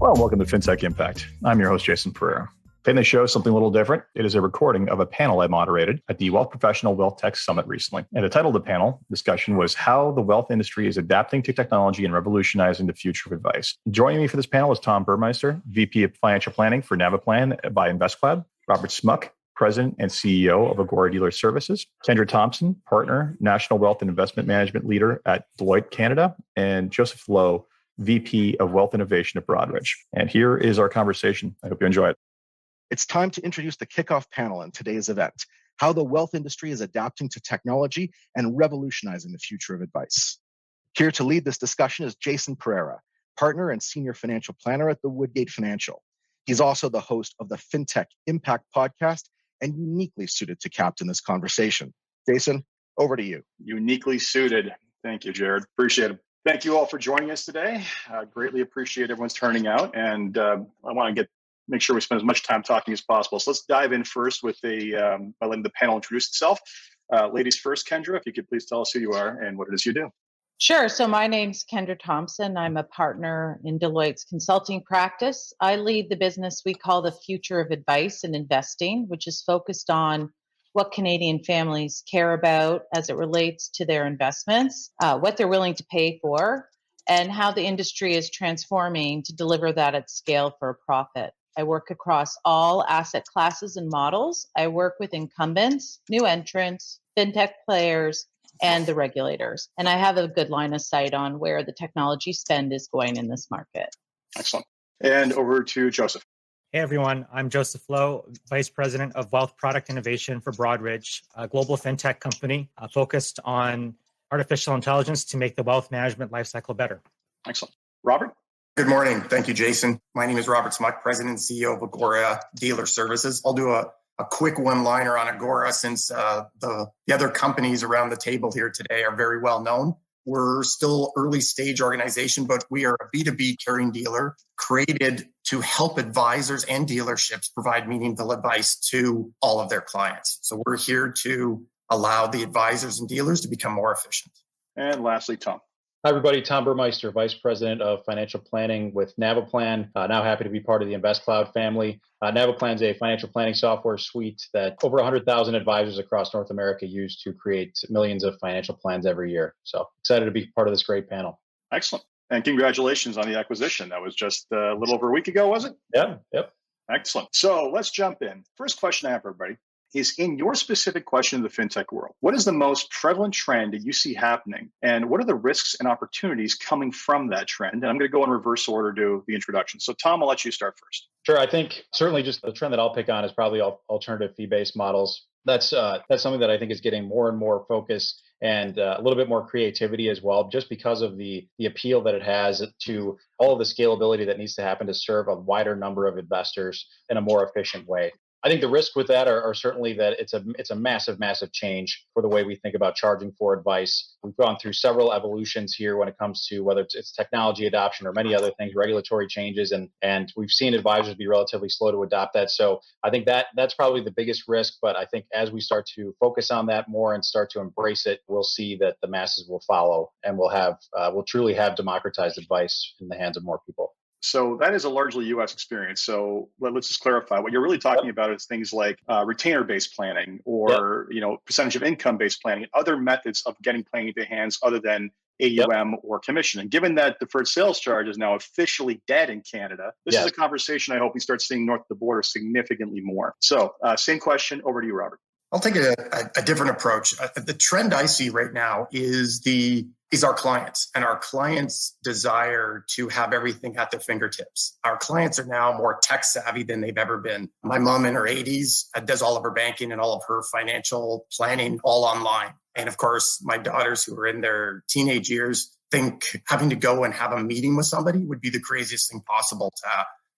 Well, welcome to FinTech Impact. I'm your host, Jason Pereira. Today, the show is something a little different. It is a recording of a panel I moderated at the Wealth Professional Wealthtech Summit recently. And the title of the panel discussion was How the Wealth Industry is Adapting to Technology and Revolutionizing the Future of Advice. Joining me for this panel is Tom Burmeister, VP of Financial Planning for Naviplan by InvestCloud, Robert Smuk, President and CEO of Agora Dealer Services, Kendra Thompson, Partner, National Wealth and Investment Management Leader at Deloitte, Canada, and Joseph Lowe, VP of Wealth Innovation at Broadridge. And here is our conversation. I hope you enjoy it. It's time to introduce the kickoff panel in today's event, How the Wealth Industry is Adapting to Technology and Revolutionizing the Future of Advice. Here to lead this discussion is Jason Pereira, Partner and Senior Financial Planner at the Woodgate Financial. He's also the host of the FinTech Impact podcast and uniquely suited to captain this conversation. Jason, over to you. Uniquely suited. Thank you, Jared. Appreciate it. Thank you all for joining us today. Greatly appreciate everyone's turning out, and I want to make sure we spend as much time talking as possible. So let's dive in first with by letting the panel introduce itself. Ladies first, Kendra, if you could please tell us who you are and what it is you do. Sure. So my name's Kendra Thompson. I'm a partner in Deloitte's consulting practice. I lead the business we call the Future of Advice and Investing, which is focused on what Canadian families care about as it relates to their investments, what they're willing to pay for, and how the industry is transforming to deliver that at scale for a profit. I work across all asset classes and models. I work with incumbents, new entrants, fintech players, and the regulators. And I have a good line of sight on where the technology spend is going in this market. Excellent. And over to Joseph. Hey, everyone. I'm Joseph Lowe, Vice President of Wealth Product Innovation for Broadridge, a global fintech company focused on artificial intelligence to make the wealth management lifecycle better. Excellent. Robert? Good morning. Thank you, Jason. My name is Robert Smuk, President and CEO of Agora Dealer Services. I'll do a quick one-liner on Agora since the other companies around the table here today are very well known. We're still early stage organization, but we are a B2B carrying dealer created to help advisors and dealerships provide meaningful advice to all of their clients. So we're here to allow the advisors and dealers to become more efficient. And lastly, Tom. Hi, everybody. Tom Burmeister, Vice President of Financial Planning with Naviplan. Now happy to be part of the InvestCloud family. Naviplan is a financial planning software suite that over 100,000 advisors across North America use to create millions of financial plans every year. So excited to be part of this great panel. Excellent. And congratulations on the acquisition. That was just a little over a week ago, was it? Yeah. Yep. Excellent. So let's jump in. First question I have for everybody is, in your specific question in the fintech world, what is the most prevalent trend that you see happening? And what are the risks and opportunities coming from that trend? And I'm going to go in reverse order to the introduction. So Tom, I'll let you start first. Sure. I think certainly just the trend that I'll pick on is probably alternative fee-based models. That's something that I think is getting more and more focus and a little bit more creativity as well, just because of the appeal that it has to all of the scalability that needs to happen to serve a wider number of investors in a more efficient way. I think the risk with that are certainly that it's a massive, massive change for the way we think about charging for advice. We've gone through several evolutions here when it comes to whether it's technology adoption or many other things, regulatory changes, and we've seen advisors be relatively slow to adopt that. So I think that's probably the biggest risk. But I think as we start to focus on that more and start to embrace it, we'll see that the masses will follow, and we'll truly have democratized advice in the hands of more people. So that is a largely U.S. experience. So let's just clarify. What you're really talking about is things like retainer-based planning or percentage of income-based planning and other methods of getting planning into hands other than AUM or commission. And given that deferred sales charge is now officially dead in Canada, this is a conversation I hope we start seeing north of the border significantly more. So same question, over to you, Robert. I'll take a different approach. The trend I see right now is our clients and our clients' desire to have everything at their fingertips. Our clients are now more tech savvy than they've ever been. My mom in her 80s does all of her banking and all of her financial planning all online. And of course, my daughters who are in their teenage years think having to go and have a meeting with somebody would be the craziest thing possible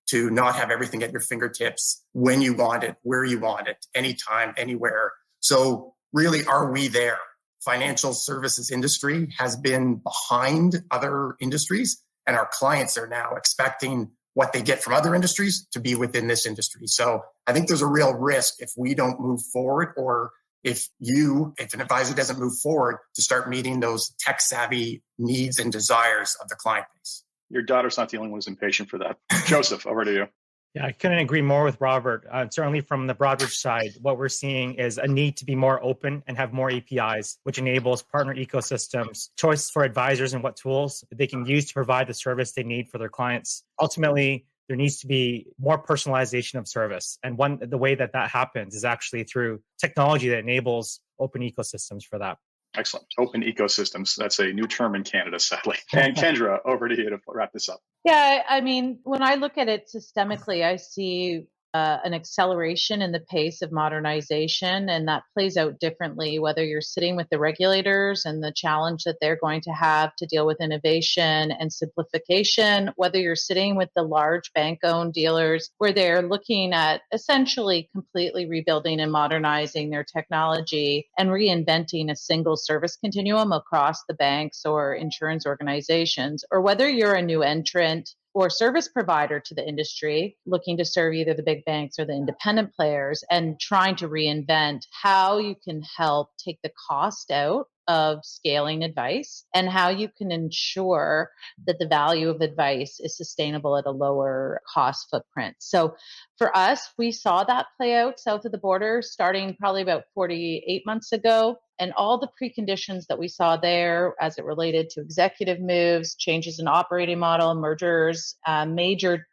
to not have everything at your fingertips when you want it, where you want it, anytime, anywhere. So really, are we there? Financial services industry has been behind other industries, and our clients are now expecting what they get from other industries to be within this industry. So I think there's a real risk if we don't move forward, or if an advisor doesn't move forward to start meeting those tech savvy needs and desires of the client base. Your daughter's not the only one who's impatient for that. Joseph, over to you. Yeah, I couldn't agree more with Robert. Certainly from the Broadridge side, what we're seeing is a need to be more open and have more APIs, which enables partner ecosystems, choice for advisors and what tools they can use to provide the service they need for their clients. Ultimately, there needs to be more personalization of service. And the way that happens is actually through technology that enables open ecosystems for that. Excellent. Open ecosystems. That's a new term in Canada, sadly. And Kendra, over to you to wrap this up. Yeah, I mean, when I look at it systemically, I see an acceleration in the pace of modernization, and that plays out differently, whether you're sitting with the regulators and the challenge that they're going to have to deal with innovation and simplification, whether you're sitting with the large bank-owned dealers where they're looking at essentially completely rebuilding and modernizing their technology and reinventing a single service continuum across the banks or insurance organizations, or whether you're a new entrant or service provider to the industry, looking to serve either the big banks or the independent players and trying to reinvent how you can help take the cost out of scaling advice and how you can ensure that the value of advice is sustainable at a lower cost footprint. So for us, we saw that play out south of the border starting probably about 48 months ago. And all the preconditions that we saw there as it related to executive moves, changes in operating model, mergers, major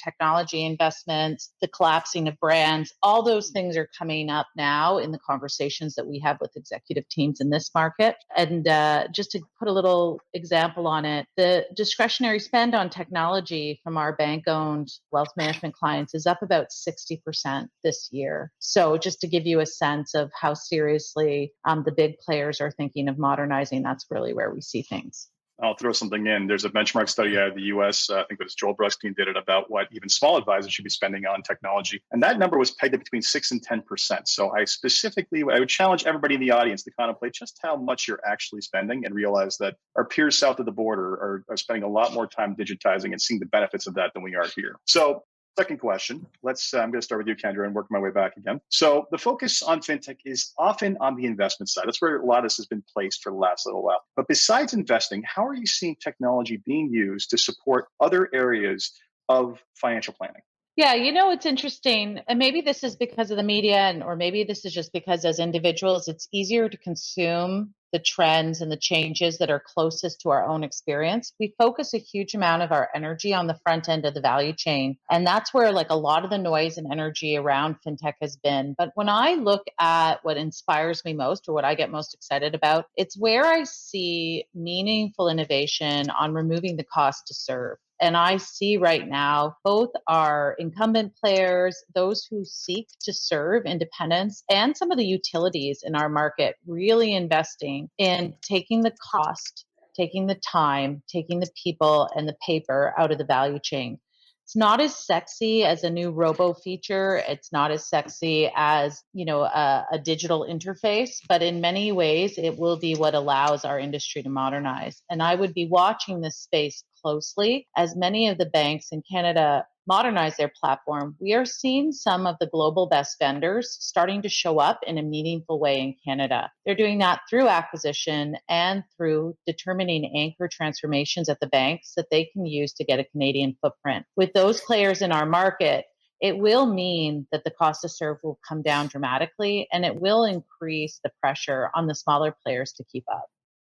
technology investments, the collapsing of brands, all those things are coming up now in the conversations that we have with executive teams in this market. And just to put a little example on it, the discretionary spend on technology from our bank-owned wealth management clients is up about 60% this year. So just to give you a sense of how seriously the big players are thinking of modernizing, that's really where we see things. I'll throw something in. There's a benchmark study out of the US, I think it was Joel Bruck's team did it, about what even small advisors should be spending on technology. And that number was pegged at between 6 and 10%. So I would challenge everybody in the audience to contemplate just how much you're actually spending and realize that our peers south of the border are spending a lot more time digitizing and seeing the benefits of that than we are here. So second question, I'm going to start with you, Kendra, and work my way back again. So the focus on fintech is often on the investment side. That's where a lot of this has been placed for the last little while. But besides investing, how are you seeing technology being used to support other areas of financial planning? Yeah, it's interesting. And maybe this is because of the media, or maybe this is just because as individuals, it's easier to consume the trends and the changes that are closest to our own experience. We focus a huge amount of our energy on the front end of the value chain. And that's where a lot of the noise and energy around fintech has been. But when I look at what inspires me most or what I get most excited about, it's where I see meaningful innovation on removing the cost to serve. And I see right now both our incumbent players, those who seek to serve independents, and some of the utilities in our market really investing in taking the cost, taking the time, taking the people and the paper out of the value chain. It's not as sexy as a new robo feature. It's not as sexy as, a digital interface, but in many ways, it will be what allows our industry to modernize. And I would be watching this space closely as many of the banks in Canada modernize their platform. We are seeing some of the global best vendors starting to show up in a meaningful way in Canada. They're doing that through acquisition and through determining anchor transformations at the banks that they can use to get a Canadian footprint. With those players in our market, it will mean that the cost to serve will come down dramatically, and it will increase the pressure on the smaller players to keep up.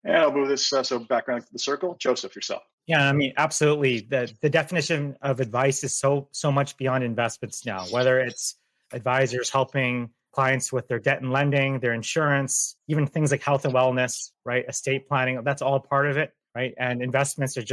And I'll move this back around to the circle. Joseph, yourself. Yeah, I mean, absolutely. The definition of advice is so much beyond investments now, whether it's advisors helping clients with their debt and lending, their insurance, even things like health and wellness, right? Estate planning, that's all part of it, right? And investments is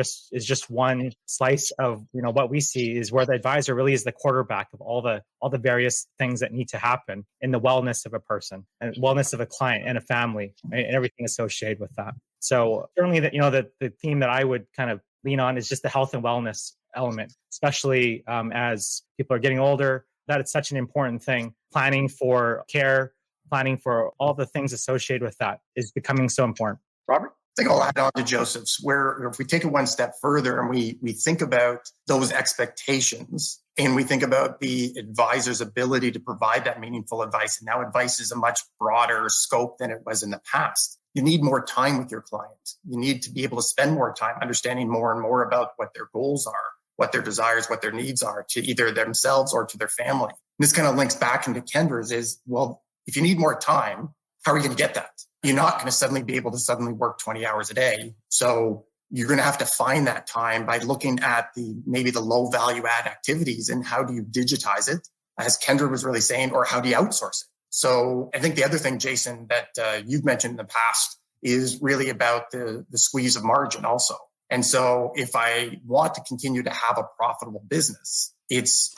just one slice of, what we see is where the advisor really is the quarterback of all the various things that need to happen in the wellness of a person and wellness of a client and a family, right? And everything associated with that. So certainly the theme that I would kind of lean on is just the health and wellness element, especially as people are getting older, that it's such an important thing. Planning for care, planning for all the things associated with that is becoming so important. Robert? I think I'll add on to Joseph's, where if we take it one step further and we think about those expectations and we think about the advisor's ability to provide that meaningful advice, and now advice is a much broader scope than it was in the past. you need more time with your client. You need to be able to spend more time understanding more and more about what their goals are, what their desires, what their needs are to either themselves or to their family. And this kind of links back into Kendra's is, well, if you need more time, how are you going to get that? You're not going to suddenly be able to suddenly work 20 hours a day. So you're going to have to find that time by looking at maybe the low value add activities and how do you digitize it, as Kendra was really saying, or how do you outsource it? So I think the other thing, Jason, that you've mentioned in the past is really about the squeeze of margin also. And so if I want to continue to have a profitable business,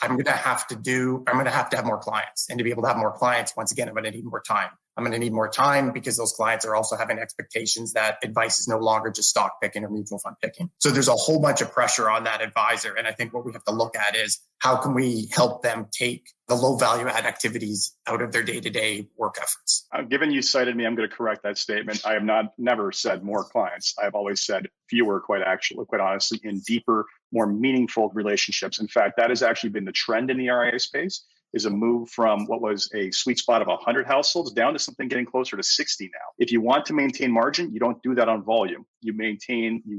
I'm going to have to have more clients. And to be able to have more clients, once again, I'm going to need more time. I'm going to need more time because those clients are also having expectations that advice is no longer just stock picking or mutual fund picking. So there's a whole bunch of pressure on that advisor. And I think what we have to look at is how can we help them take the low value add activities out of their day-to-day work efforts. Given you cited me, I'm going to correct that statement. I have never said more clients. I've always said fewer, quite honestly, in deeper, more meaningful relationships. In fact, that has actually been the trend in the RIA space, is a move from what was a sweet spot of 100 households down to something getting closer to 60 now. If you want to maintain margin, you don't do that on volume. You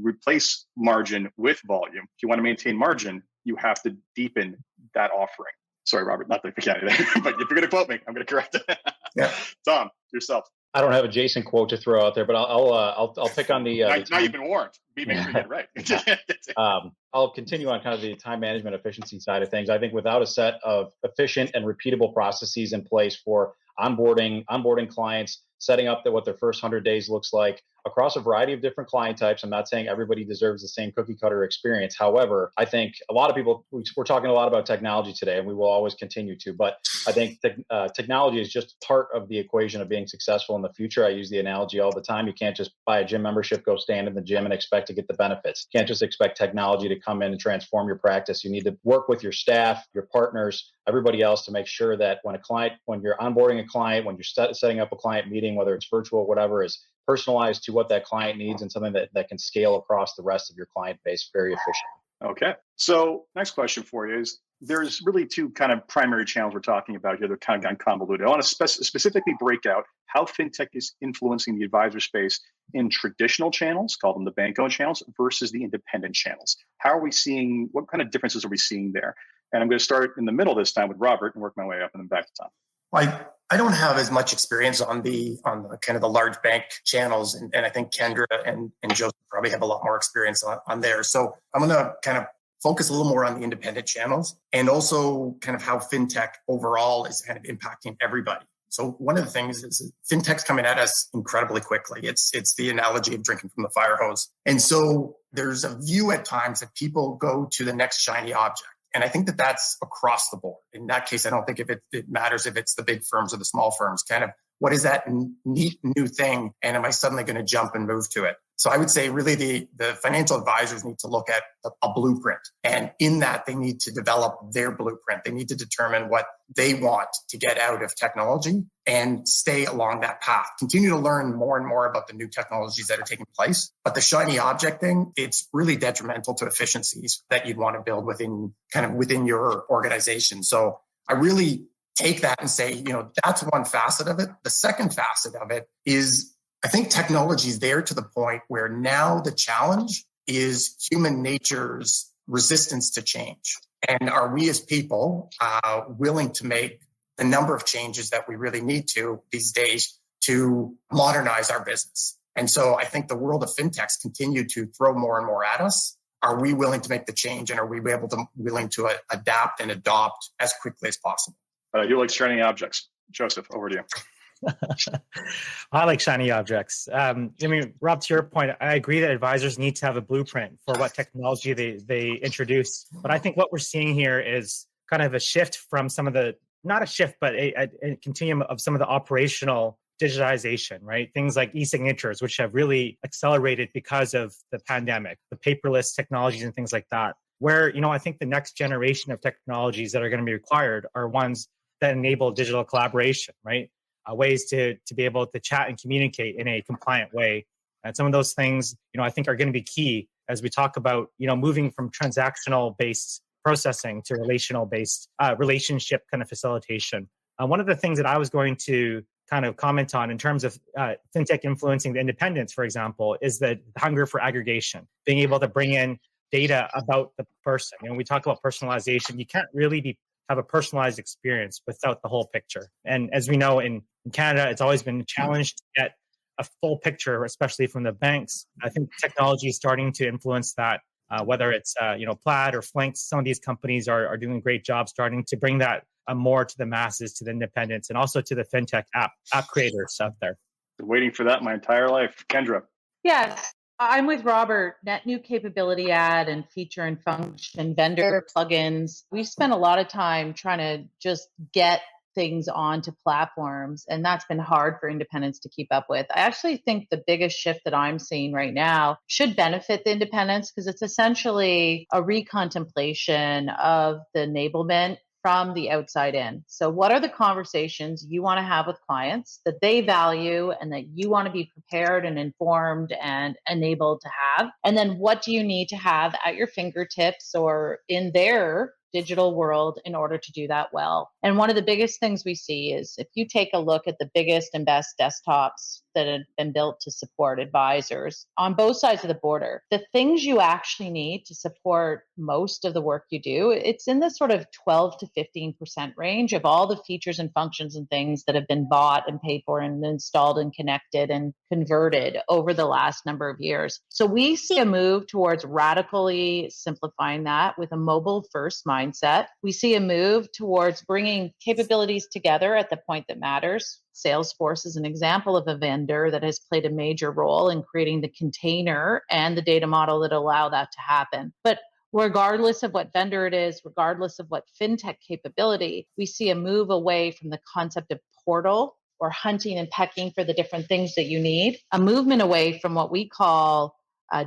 replace margin with volume. If you want to maintain margin, you have to deepen that offering. Sorry, Robert, not to forget it, but if you're going to quote me, I'm going to correct it. Yeah. Tom, yourself. I don't have a Jason quote to throw out there, but I'll pick on the. Now you've been warned. Make sure you get it right. I'll continue on kind of the time management efficiency side of things. I think without a set of efficient and repeatable processes in place for onboarding clients, setting up what their first 100 days looks like across a variety of different client types. I'm not saying everybody deserves the same cookie cutter experience. However, I think a lot of people, we're talking a lot about technology today, and we will always continue to, but I think technology is just part of the equation of being successful in the future. I use the analogy all the time. You can't just buy a gym membership, go stand in the gym and expect to get the benefits. You can't just expect technology to come in and transform your practice. You need to work with your staff, your partners, everybody else to make sure that when you're onboarding a client, when you're setting up a client meeting, whether it's virtual or whatever, is personalized to what that client needs and something that can scale across the rest of your client base very efficiently. Okay. So next question for you is, there's really two kind of primary channels we're talking about here that kind of got convoluted. I want to specifically break out how fintech is influencing the advisor space in traditional channels, call them the bank-owned channels, versus the independent channels. How are we seeing, what kind of differences are we seeing there? And I'm going to start in the middle this time with Robert and work my way up and then back to Tom. I don't have as much experience on the kind of the large bank channels, and I think Kendra and Joseph probably have a lot more experience on there. So I'm going to kind of focus a little more on the independent channels and also kind of how fintech overall is kind of impacting everybody. So one of the things is fintech's coming at us incredibly quickly. It's the analogy of drinking from the fire hose. And so there's a view at times that people go to the next shiny object. And I think that that's across the board. In that case, I don't think it matters if it's the big firms or the small firms. Kind of, what is that neat new thing? And am I suddenly going to jump and move to it? So I would say really the financial advisors need to look at a blueprint. And in that, they need to develop their blueprint. They need to determine what they want to get out of technology and stay along that path. Continue to learn more and more about the new technologies that are taking place. But the shiny object thing, it's really detrimental to efficiencies that you'd want to build within your organization. So I really take that and say, that's one facet of it. The second facet of it is, I think technology is there to the point where now the challenge is human nature's resistance to change. And are we as people willing to make the number of changes that we really need to these days to modernize our business? And so I think the world of fintechs continue to throw more and more at us. Are we willing to make the change, and are we willing to adapt and adopt as quickly as possible? I do like shiny objects. Joseph, over to you. I like shiny objects. Rob, to your point, I agree that advisors need to have a blueprint for what technology they introduce. But I think what we're seeing here is kind of a shift from not a shift, but a continuum of some of the operational digitization, right? Things like e-signatures, which have really accelerated because of the pandemic, the paperless technologies and things like that. Where, I think the next generation of technologies that are going to be required are ones that enable digital collaboration, right? Ways to be able to chat and communicate in a compliant way. And some of those things, I think are going to be key as we talk about, moving from transactional-based processing to relational-based relationship kind of facilitation. One of the things that I was going to kind of comment on in terms of fintech influencing the independents, for example, is the hunger for aggregation, being able to bring in data about the person. We talk about personalization. You can't really have a personalized experience without the whole picture. And as we know, in Canada, it's always been a challenge to get a full picture, especially from the banks. I think technology is starting to influence that, whether it's Plaid or Flinks. Some of these companies are doing a great job starting to bring that more to the masses, to the independents, and also to the fintech app creators out there. Been waiting for that my entire life. Kendra. Yes, I'm with Robert. Net new capability add and feature and function, vendor plugins. We've spent a lot of time trying to just get things onto platforms, and that's been hard for independents to keep up with. I actually think the biggest shift that I'm seeing right now should benefit the independents because it's essentially a recontemplation of the enablement from the outside in. So what are the conversations you want to have with clients that they value and that you want to be prepared and informed and enabled to have? And then what do you need to have at your fingertips or in their digital world in order to do that well? And one of the biggest things we see is if you take a look at the biggest and best desktops that have been built to support advisors on both sides of the border, the things you actually need to support most of the work you do, it's in the sort of 12 to 15% range of all the features and functions and things that have been bought and paid for and installed and connected and converted over the last number of years. So we see a move towards radically simplifying that with a mobile first mindset. We see a move towards bringing capabilities together at the point that matters. Salesforce is an example of a vendor that has played a major role in creating the container and the data model that allow that to happen. But regardless of what vendor it is, regardless of what fintech capability, we see a move away from the concept of portal or hunting and pecking for the different things that you need, a movement away from what we call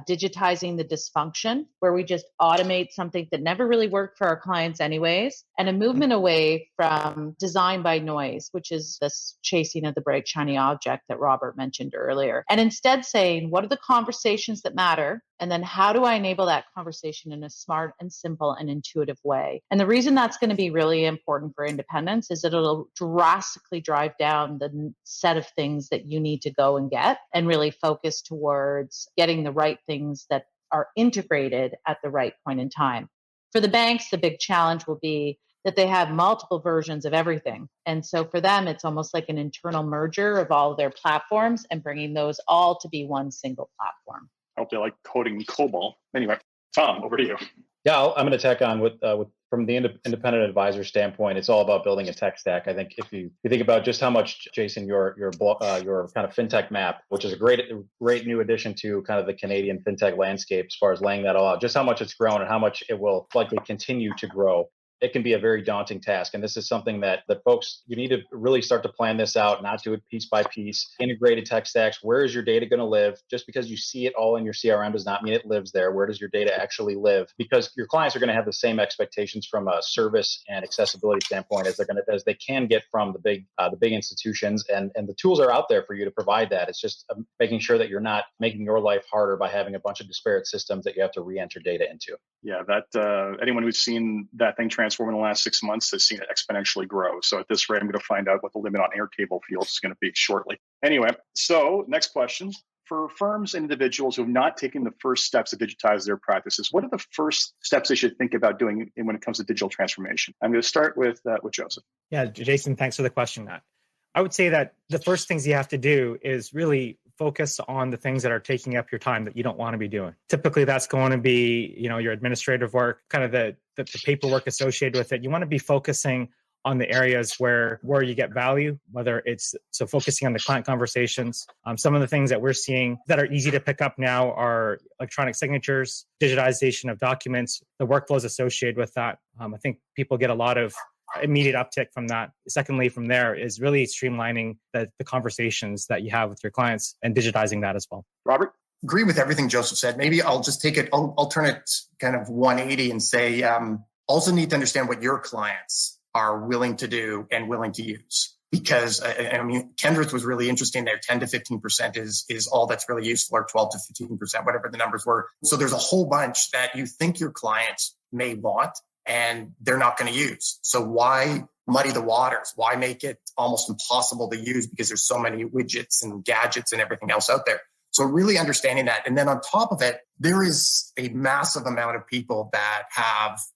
digitizing the dysfunction, where we just automate something that never really worked for our clients anyways, and a movement away from design by noise, which is this chasing of the bright, shiny object that Robert mentioned earlier. And instead saying, what are the conversations that matter? And then how do I enable that conversation in a smart and simple and intuitive way? And the reason that's going to be really important for independence is that it'll drastically drive down the set of things that you need to go and get and really focus towards getting the right things that are integrated at the right point in time. For the banks, the big challenge will be that they have multiple versions of everything. And so for them, it's almost like an internal merger of all of their platforms and bringing those all to be one single platform. I hope they like coding COBOL. Anyway, Tom, over to you. Yeah, I'm going to tack on with from the independent advisor standpoint. It's all about building a tech stack. I think if you think about just how much, Jason, your kind of fintech map, which is a great new addition to kind of the Canadian fintech landscape as far as laying that all out, just how much it's grown and how much it will likely continue to grow. It can be a very daunting task. And this is something that folks, you need to really start to plan this out, not do it piece by piece. Integrated tech stacks, where is your data going to live? Just because you see it all in your CRM does not mean it lives there. Where does your data actually live? Because your clients are going to have the same expectations from a service and accessibility standpoint as they can get from the big institutions. And the tools are out there for you to provide that. It's just making sure that you're not making your life harder by having a bunch of disparate systems that you have to re-enter data into. Yeah, that anyone who's seen that thing transform in the last 6 months has seen it exponentially grow. So at this rate, I'm going to find out what the limit on Airtable fields is going to be shortly. Anyway, so next question. For firms and individuals who have not taken the first steps to digitize their practices, what are the first steps they should think about doing when it comes to digital transformation? I'm going to start with Joseph. Yeah, Jason, thanks for the question. I would say that the first things you have to do is really focus on the things that are taking up your time that you don't want to be doing. Typically, that's going to be, your administrative work, kind of the paperwork associated with it. You want to be focusing on the areas where you get value, whether it's focusing on the client conversations. Some of the things that we're seeing that are easy to pick up now are electronic signatures, digitization of documents, the workflows associated with that. I think people get a lot of immediate uptick from that. Secondly, from there is really streamlining the conversations that you have with your clients and digitizing that as well. Robert? Agree with everything Joseph said. Maybe I'll just take it, I'll turn it kind of 180 and say, also need to understand what your clients are willing to do and willing to use. Because, Kendra's was really interesting there. 10 to 15% is all that's really useful, or 12 to 15%, whatever the numbers were. So there's a whole bunch that you think your clients may want and they're not going to use. So why muddy the waters? Why make it almost impossible to use because there's so many widgets and gadgets and everything else out there? So really understanding that. And then on top of it, there is a massive amount of people that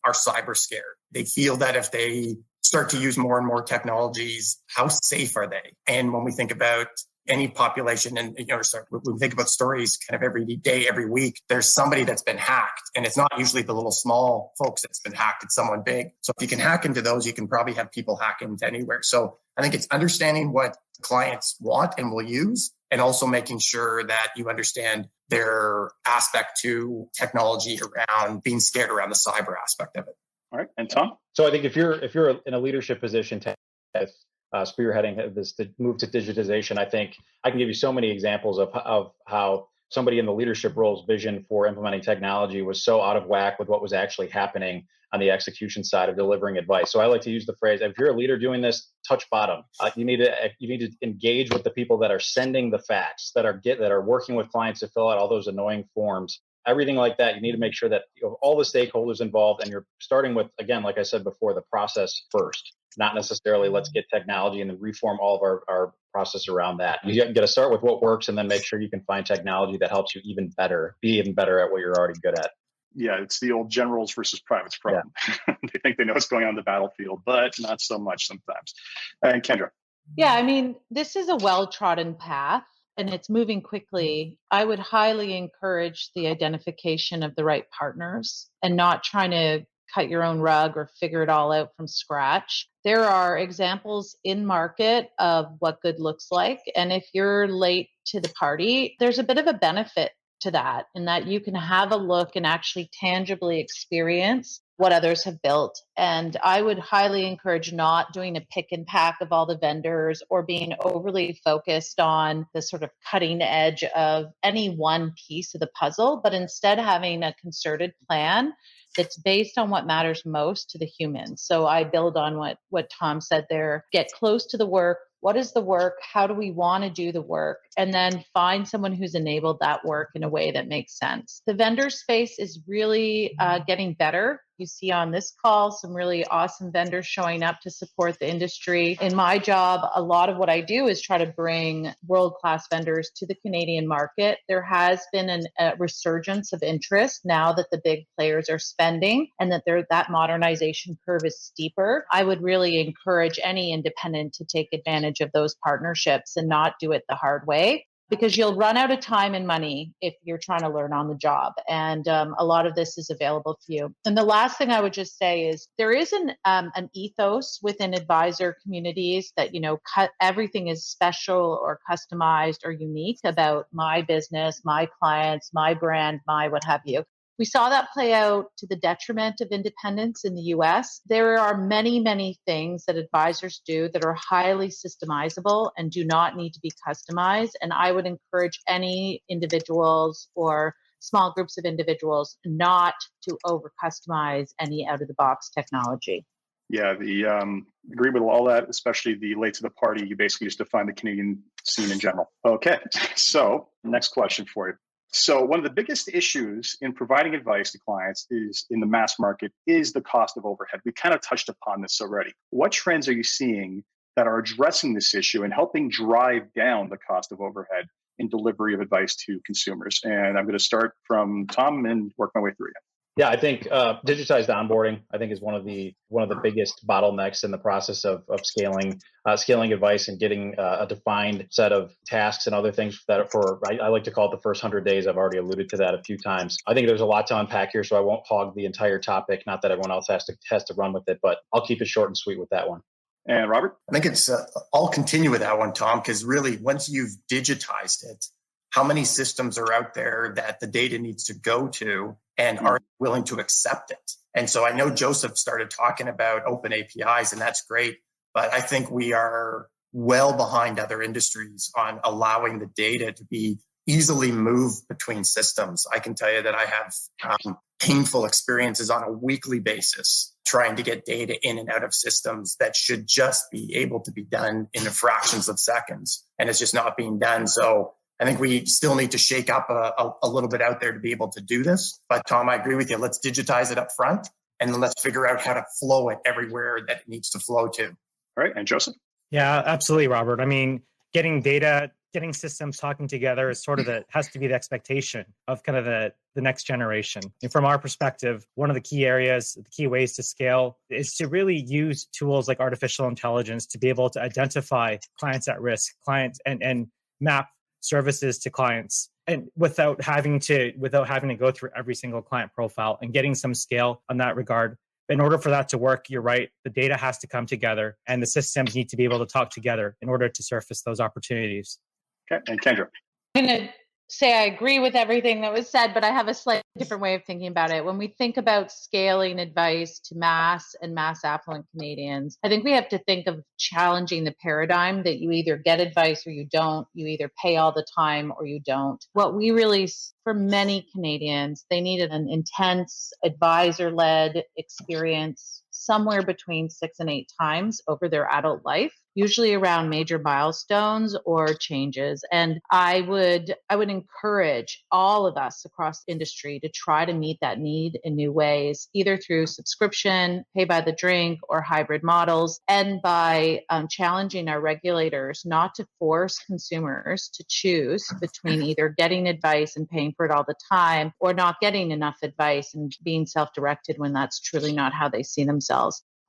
are cyber scared. They feel that if they start to use more and more technologies, how safe are they? And when we think about any population, and when we think about stories kind of every day, every week, there's somebody that's been hacked. And it's not usually the little small folks that's been hacked, it's someone big. So if you can hack into those, you can probably have people hack into anywhere. So I think it's understanding what clients want and will use, and also making sure that you understand their aspect to technology around being scared around the cyber aspect of it. All right. And Tom? So I think if you're in a leadership position spearheading this move to digitization, I think I can give you so many examples of how somebody in the leadership role's vision for implementing technology was so out of whack with what was actually happening on the execution side of delivering advice. So I like to use the phrase, if you're a leader doing this, touch bottom. You need to engage with the people that are sending the facts, that are working with clients to fill out all those annoying forms. Everything like that, you need to make sure that you have all the stakeholders involved, and you're starting with, again, like I said before, the process first, not necessarily let's get technology and then reform all of our process around that. You got to start with what works and then make sure you can find technology that helps you be even better at what you're already good at. Yeah, it's the old generals versus privates problem. Yeah. They think they know what's going on in the battlefield, but not so much sometimes. And Kendra. Yeah, I mean, this is a well-trodden path, and it's moving quickly. I would highly encourage the identification of the right partners and not trying to cut your own rug or figure it all out from scratch. There are examples in market of what good looks like. And if you're late to the party, there's a bit of a benefit to that, in that you can have a look and actually tangibly experience what others have built. And I would highly encourage not doing a pick and pack of all the vendors or being overly focused on the sort of cutting edge of any one piece of the puzzle, but instead having a concerted plan that's based on what matters most to the humans. So I build on what Tom said there. Get close to the work. What is the work? How do we want to do the work? And then find someone who's enabled that work in a way that makes sense. The vendor space is really getting better. You see on this call some really awesome vendors showing up to support the industry. In my job, a lot of what I do is try to bring world-class vendors to the Canadian market. There has been a resurgence of interest now that the big players are spending and that modernization curve is steeper. I would really encourage any independent to take advantage of those partnerships and not do it the hard way, because you'll run out of time and money if you're trying to learn on the job. And a lot of this is available to you. And the last thing I would just say is there is an ethos within advisor communities that, everything is special or customized or unique about my business, my clients, my brand, my what have you. We saw that play out to the detriment of independence in the US. There are many, many things that advisors do that are highly systemizable and do not need to be customized. And I would encourage any individuals or small groups of individuals not to over customize any out of the box technology. Yeah, agree with all that, especially the late to the party. You basically just define the Canadian scene in general. Okay, so next question for you. So one of the biggest issues in providing advice to clients is in the mass market is the cost of overhead. We kind of touched upon this already. What trends are you seeing that are addressing this issue and helping drive down the cost of overhead in delivery of advice to consumers? And I'm going to start from Tom and work my way through it. Yeah, I think digitized onboarding, I think, is one of the biggest bottlenecks in the process of scaling advice and getting a defined set of tasks and other things that I like to call it the first 100 days. I've already alluded to that a few times. I think there's a lot to unpack here, so I won't hog the entire topic. Not that everyone else has to run with it, but I'll keep it short and sweet with that one. And Robert? I think I'll continue with that one, Tom, because really once you've digitized it, how many systems are out there that the data needs to go to and are willing to accept it? And so I know Joseph started talking about open APIs, and that's great, but I think we are well behind other industries on allowing the data to be easily moved between systems. I can tell you that I have painful experiences on a weekly basis trying to get data in and out of systems that should just be able to be done in fractions of seconds, and it's just not being done. So I think we still need to shake up a little bit out there to be able to do this. But Tom, I agree with you. Let's digitize it up front, and then let's figure out how to flow it everywhere that it needs to flow to. All right. And Joseph? Yeah, absolutely, Robert. I mean, getting data, getting systems talking together is sort of has to be the expectation of kind of the next generation. And from our perspective, one of the key areas, the key ways to scale is to really use tools like artificial intelligence to be able to identify clients at risk, and map services to clients, and without having to go through every single client profile, and getting some scale on that regard. In order for that to work, you're right, the data has to come together and the systems need to be able to talk together in order to surface those opportunities. Okay. And Kendra? I'm going to say I agree with everything that was said, but I have a slightly different way of thinking about it. When we think about scaling advice to mass and mass affluent Canadians, I think we have to think of challenging the paradigm that you either get advice or you don't, you either pay all the time or you don't. What we really, for many Canadians, they needed an intense advisor-led experience somewhere between 6 and 8 times over their adult life, usually around major milestones or changes. And I would encourage all of us across industry to try to meet that need in new ways, either through subscription, pay by the drink, or hybrid models, and by challenging our regulators not to force consumers to choose between either getting advice and paying for it all the time, or not getting enough advice and being self-directed when that's truly not how they see themselves.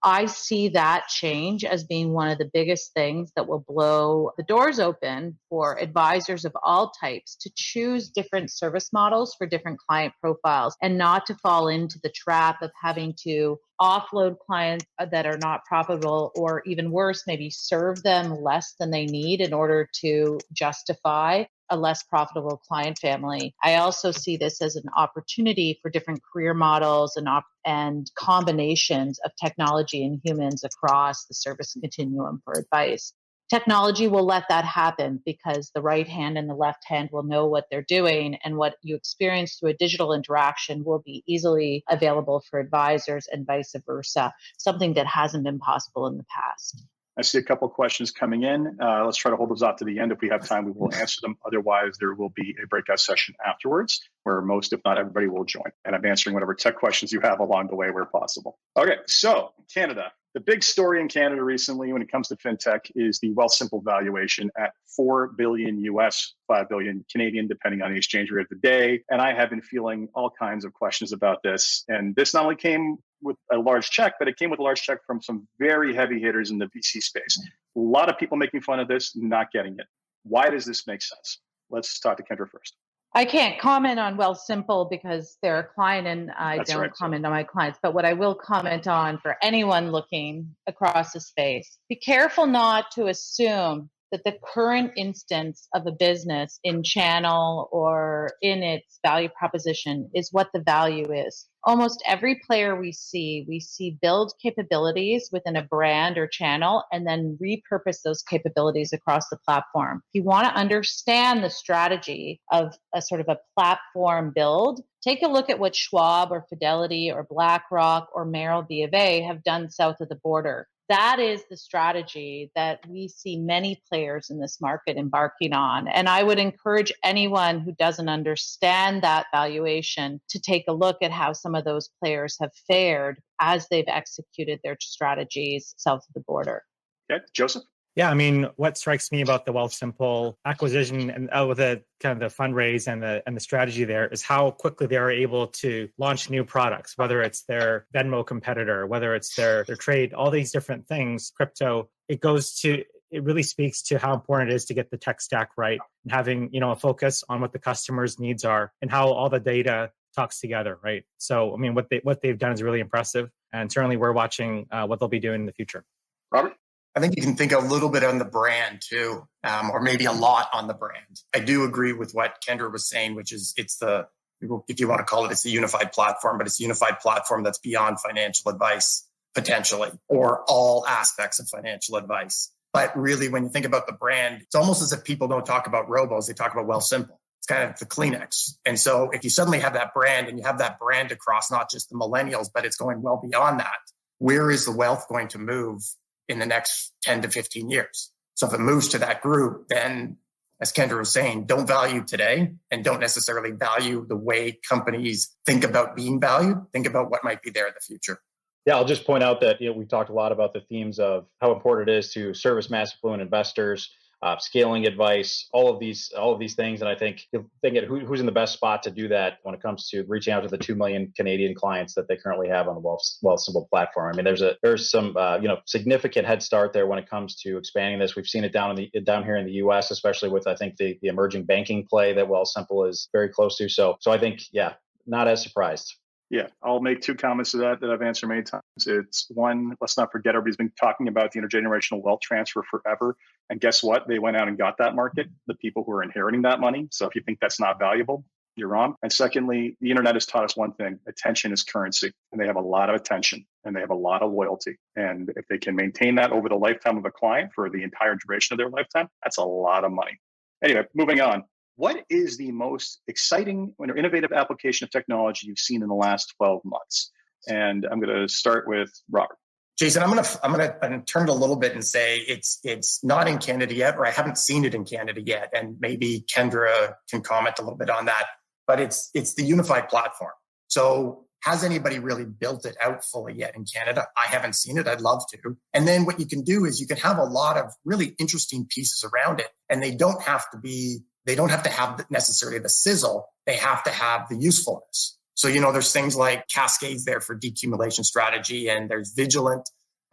I see that change as being one of the biggest things that will blow the doors open for advisors of all types to choose different service models for different client profiles, and not to fall into the trap of having to offload clients that are not profitable, or even worse, maybe serve them less than they need in order to justify a less profitable client family. I also see this as an opportunity for different career models and combinations of technology and humans across the service continuum for advice. Technology will let that happen because the right hand and the left hand will know what they're doing, and what you experience through a digital interaction will be easily available for advisors and vice versa, something that hasn't been possible in the past. I see a couple of questions coming in. Let's try to hold those off to the end. If we have time, we will answer them. Otherwise, there will be a breakout session afterwards where most, if not everybody, will join. And I'm answering whatever tech questions you have along the way where possible. Okay, so Canada. The big story in Canada recently when it comes to fintech is the Wealthsimple valuation at $4 billion US, 5 billion Canadian, depending on the exchange rate of the day. And I have been fielding all kinds of questions about this. And this not only came with a large check, but it came with a large check from some very heavy hitters in the VC space. A lot of people making fun of this, not getting it. Why does this make sense? Let's talk to Kendra first. I can't comment on Wealthsimple because they're a client and I don't comment on my clients. But what I will comment on for anyone looking across the space, be careful not to assume that the current instance of a business in channel or in its value proposition is what the value is. Almost every player we see build capabilities within a brand or channel and then repurpose those capabilities across the platform. If you want to understand the strategy of a sort of a platform build, take a look at what Schwab or Fidelity or BlackRock or Merrill B of A have done south of the border. That is the strategy that we see many players in this market embarking on. And I would encourage anyone who doesn't understand that valuation to take a look at how some of those players have fared as they've executed their strategies south of the border. Okay, Joseph? Yeah, I mean, what strikes me about the Wealthsimple acquisition and with the kind of the fundraise and the strategy there is how quickly they are able to launch new products, whether it's their Venmo competitor, whether it's their trade, all these different things, crypto. It really speaks to how important it is to get the tech stack right and having, a focus on what the customer's needs are and how all the data talks together, right? So, I mean, what they've done is really impressive, and certainly we're watching what they'll be doing in the future. Robert? I think you can think a little bit on the brand too, or maybe a lot on the brand. I do agree with what Kendra was saying, which is if you want to call it, it's a unified platform, but it's a unified platform that's beyond financial advice potentially, or all aspects of financial advice. But really, when you think about the brand, it's almost as if people don't talk about robos, they talk about Wealthsimple. It's kind of the Kleenex. And so if you suddenly have that brand and you have that brand across not just the millennials, but it's going well beyond that, where is the wealth going to move in the next 10 to 15 years? So if it moves to that group, then as Kendra was saying, don't value today and don't necessarily value the way companies think about being valued. Think about what might be there in the future. Yeah, I'll just point out that we've talked a lot about the themes of how important it is to service mass affluent investors, scaling advice, all of these things. And I think who's in the best spot to do that when it comes to reaching out to the 2 million Canadian clients that they currently have on the Wealthsimple platform. I mean, there's some significant head start there when it comes to expanding this. We've seen it down here in the U.S., especially with I think the emerging banking play that Wealthsimple is very close to. So I think not as surprised. Yeah, I'll make two comments to that I've answered many times. It's one, let's not forget everybody's been talking about the intergenerational wealth transfer forever. And guess what? They went out and got that market, the people who are inheriting that money. So if you think that's not valuable, you're wrong. And secondly, the internet has taught us one thing: attention is currency. And they have a lot of attention and they have a lot of loyalty. And if they can maintain that over the lifetime of a client for the entire duration of their lifetime, that's a lot of money. Anyway, moving on. What is the most exciting or innovative application of technology you've seen in the last 12 months? And I'm going to start with Robert. Jason, I'm gonna turn it a little bit and say it's not in Canada yet, or I haven't seen it in Canada yet. And maybe Kendra can comment a little bit on that. But it's the unified platform. So has anybody really built it out fully yet in Canada? I haven't seen it. I'd love to. And then what you can do is you can have a lot of really interesting pieces around it, and they don't have to have necessarily the sizzle. They have to have the usefulness. So, there's things like Cascades there for decumulation strategy, and there's Vigilant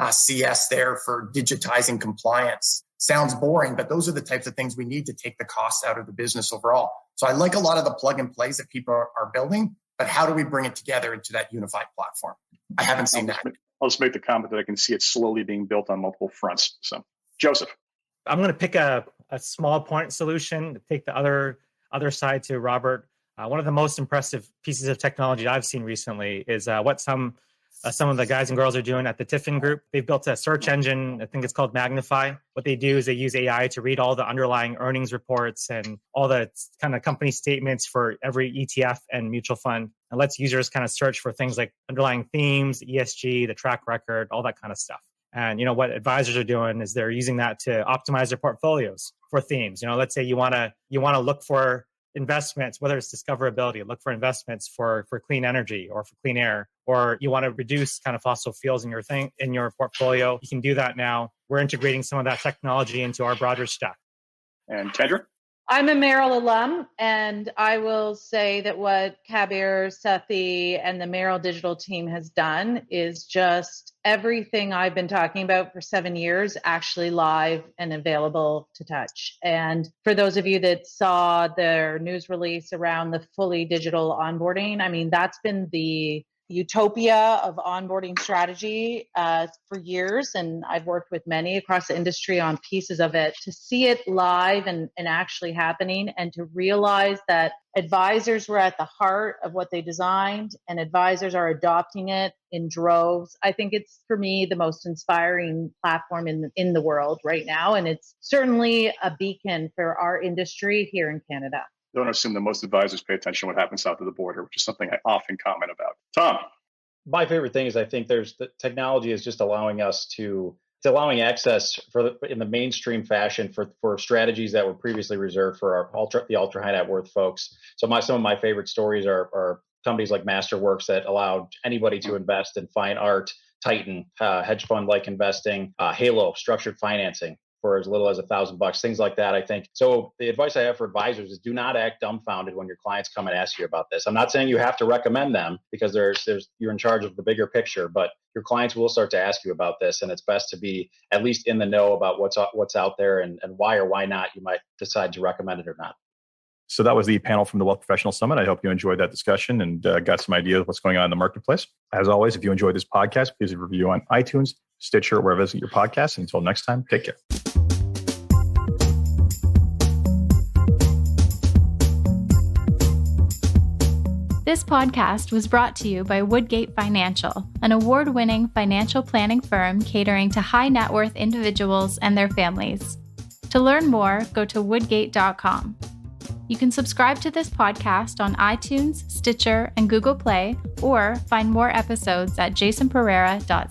CS there for digitizing compliance. Sounds boring, but those are the types of things we need to take the costs out of the business overall. So I like a lot of the plug and plays that people are building, but how do we bring it together into that unified platform? I haven't seen that. I'll just make the comment that I can see it slowly being built on multiple fronts. So, Joseph. I'm going to pick a small point solution to take the other side to Robert. One of the most impressive pieces of technology I've seen recently is what some of the guys and girls are doing at the Tiffin Group. They've built a search engine. I think it's called Magnify. What they do is they use AI to read all the underlying earnings reports and all the kind of company statements for every ETF and mutual fund, and lets users kind of search for things like underlying themes, ESG, the track record, all that kind of stuff. And what advisors are doing is they're using that to optimize their portfolios for themes. Let's say you want to look for investments, whether it's discoverability, look for investments for clean energy or for clean air, or you want to reduce kind of fossil fuels in your portfolio. You can do that now. We're integrating some of that technology into our Broadridge stack. And Kendra? I'm a Merrill alum, and I will say that what Kabir, Sethi, and the Merrill digital team has done is just everything I've been talking about for 7 years, actually live and available to touch. And for those of you that saw their news release around the fully digital onboarding, I mean, that's been the utopia of onboarding strategy for years. And I've worked with many across the industry on pieces of it. To see it live and actually happening, and to realize that advisors were at the heart of what they designed and advisors are adopting it in droves. I think it's, for me, the most inspiring platform in the world right now. And it's certainly a beacon for our industry here in Canada. Don't assume that most advisors pay attention to what happens south of the border, which is something I often comment about. Tom. My favorite thing is I think the technology is just allowing us allowing access in the mainstream fashion for strategies that were previously reserved for the ultra high net worth folks. So some of my favorite stories are companies like Masterworks that allowed anybody to invest in fine art, Titan, hedge fund like investing, Halo, structured financing for as little as $1,000, things like that. I think so. The advice I have for advisors is do not act dumbfounded when your clients come and ask you about this. I'm not saying you have to recommend them, because you're in charge of the bigger picture, but your clients will start to ask you about this, and it's best to be at least in the know about what's out there and why or why not you might decide to recommend it or not. So that was the panel from the Wealth Professional Summit. I hope you enjoyed that discussion and got some ideas of what's going on in the marketplace. As always, if you enjoyed this podcast, please leave a review on iTunes, Stitcher, or wherever you visit your podcast. And until next time, take care. This podcast was brought to you by Woodgate Financial, an award-winning financial planning firm catering to high net worth individuals and their families. To learn more, go to woodgate.com. You can subscribe to this podcast on iTunes, Stitcher, and Google Play, or find more episodes at jasonpereira.ca.